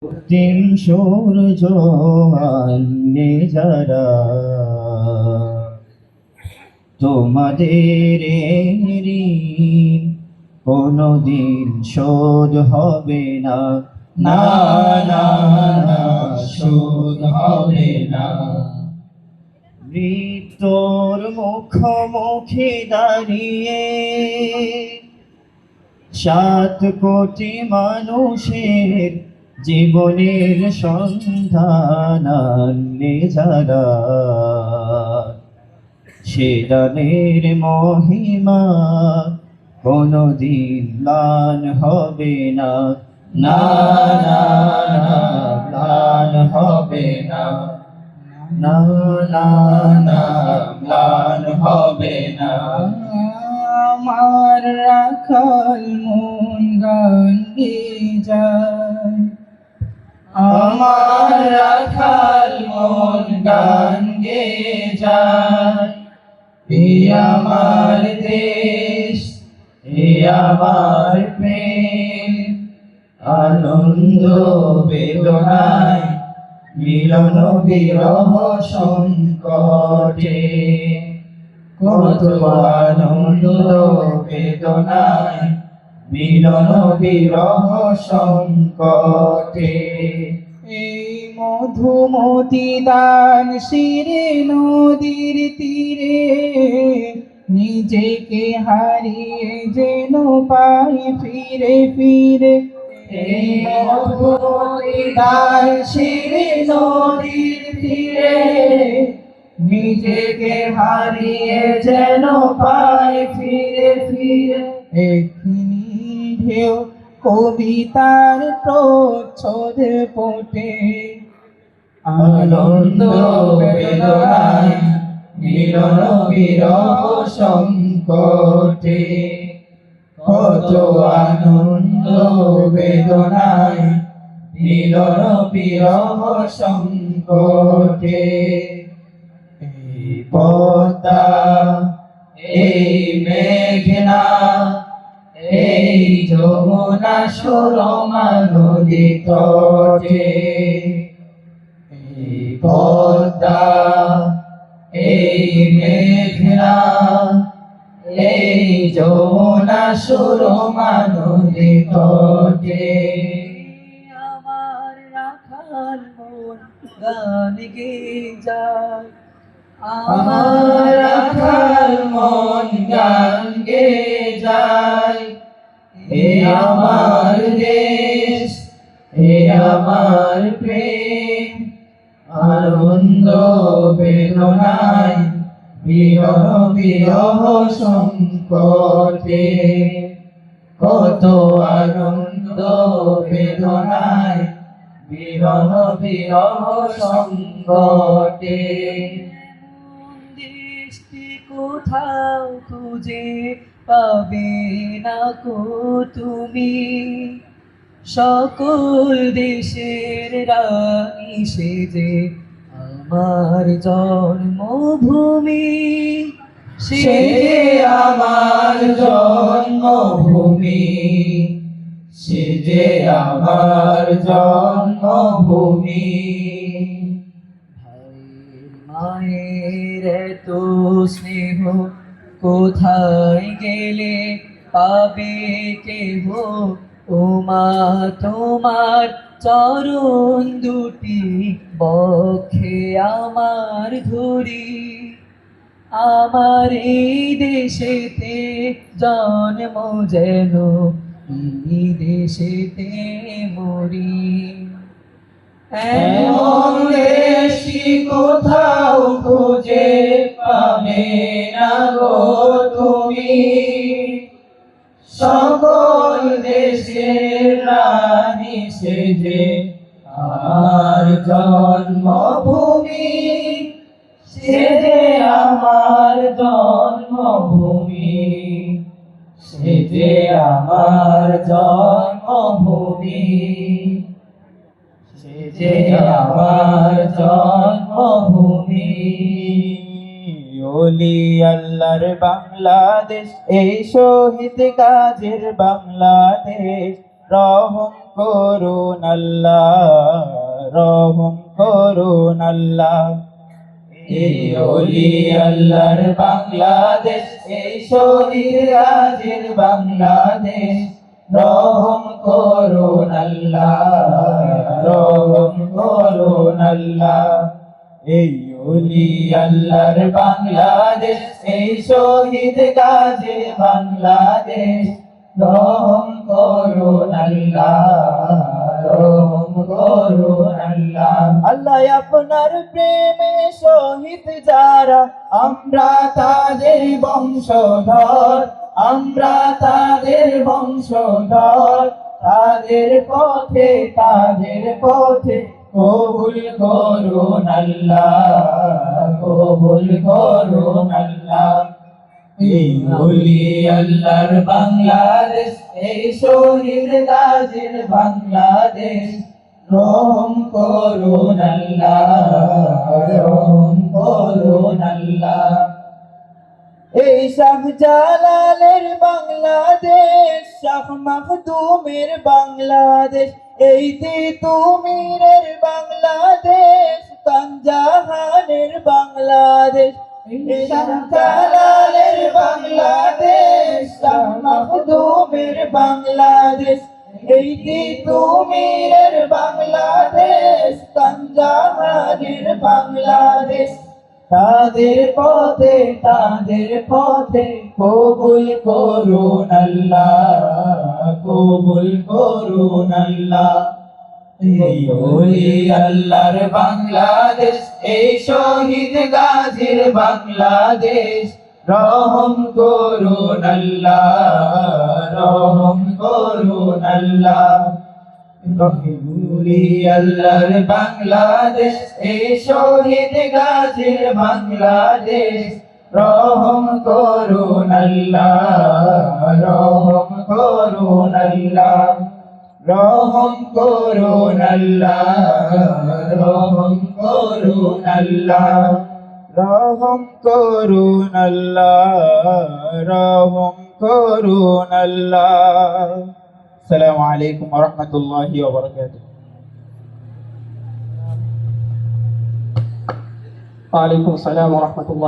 দিন সূর্য আনলে যারা তোমাদের ঋণ কোনদিন শোধ হবে না, না না না শোধ হবে না। মৃত্যুর মুখোমুখি দাঁড়িয়ে 7 কোটি মানুষের জীবনের সন্ধান আনলে যারা সে দানের মহিমা কোনদিন ম্লান হবে না, না না না ম্লান হবে না, না না না ম্লান হবে না। আমার রাখাল মন গান গেয়ে যায়, আমার রাখাল মন গান গেয়ে যায়। এই আমার দেশ, এই আমার প্রেম, আনন্দ বেদনায় মিলন বিরহ সংকটে। কত আনন্দ বেদনায় মিলন বিরহ সংকটে। এই মধুমতি দান শিরে নদীর তীরে নিজেকে হারিয়ে যেন পাই ফিরে ফিরে। এই মধুমতি দান শিরে নদীর তীরে নিজেকে হারিয়ে যেন পাই ফিরে ফিরে। এক্ষুনি ঢেউ কবিতার প্রচ্ছদ পোটে, আনন্দ বেদনায় মিলন বিরহ সংকটে। কত আনন্দ বেদনায় মিলন বিরহ সংকটে। এই পদ্মা, এই মেঘনা, এই যমুনা সুরমা নদী তটে। এই পদ্মা, এই মেঘনা, এই যমুনা সুরমা নদী তটে। আমার রাখাল মন গান গেয়ে যায়, আমার রাখাল মন গান গেয়ে যায়। এ আমার দেশ, এ আমার প্রেম, আনন্দ বেদনায় মিলন বিরহ সংকটে। কত আনন্দ বেদনায় মিলন বিরহ সংকটে। দৃষ্টি কোথাও খুঁজে পাবে না কো তুমি, সকল দেশের রানী সেজে আমার জন্মভূমি। সে যে আমার জন্মভূমি, সে যে আমার জন্মভূমি। ভাইয়ের মায়ের এত স্নেহ কোথায় গেলে পাবে কেহ, ও মা তোমার চরণ দুটি বক্ষে আমার ধরি। আমার এই দেশেতে জন্ম যেন এই দেশেতে মরি। এমন দেশি কোথাও খুঁজে পাবে না গো তুমি, সকল দেশের রানী সেজে আমার জন্মভূমি। সে যে আমার জন্মভূমি, সে যে আমার জন্মভূমি, সে যে আমার জন্মভূমি। ওলি আল্লাহর বাংলাদেশ, এই শহীদ গাজীর বাংলাদেশ, রহম করুন আল্লাহ, রহম করুন আল্লাহ। এই ওলি আল্লাহর বাংলাদেশ, এই শহীদ গাজীর বাংলাদেশ, রহম করুন আল্লাহ, রহম করুন আল্লাহ। এই ওলি আল্লাহর বাংলাদেশ, এই শহীদ গাজীর বাংলাদেশ, রহম করুন আল্লাহ, রহম করুন আল্লাহ। আল্লাহ আপনার প্রেমে শহীদ যারা, আমরা তাদের বংশধর, আমরা তাদের বংশধর। তাদের পথে, তাদের পথে কবুল করুন আল্লাহ, কবুল করুন আল্লাহ। এই ওলি আল্লাহর বাংলাদেশ, এই শহীদ গাজীর বাংলাদেশ, রহম করুন আল্লাহ, রহম করুন আল্লাহ। এই শাহজালালের বাংলাদেশ, শাহ মাখদুমের বাংলাদেশ, এই তিতুমীরের বাংলাদেশ, কানজাহানের বাংলাদেশ। এই শাহজালালের বাংলাদেশ, শাহ মাখদুমের বাংলাদেশ, এই তিতুমীরের বাংলাদেশ, কানজাহানের বাংলাদেশ। তাদের পথে, তাদের পথে কবুল করুন আল্লাহ, কবুল করুন আল্লাহ। এই ওলি আল্লাহর বাংলাদেশ, এই শহীদ গাজীর বাংলাদেশ, রহম করুন আল্লাহ, রহম করুন আল্লাহ। ওলি আল্লাহর বাংলাদেশ, এই শহীদ গাজীর বাংলাদেশ, রহম করুন আল্লাহ, রহম করুন আল্লাহ, রহম করুন আল্লাহ, রহম করুন আল্লাহ, রহম করুন আল্লাহ, রহম করুন আল্লাহ। আসসালামু আলাইকুম ওয়া রাহমাতুল্লাহি ওয়া বারাকাতুহু। ওয়ালাইকুম আসসালাম ওয়া রাহমাতুল্লাহ।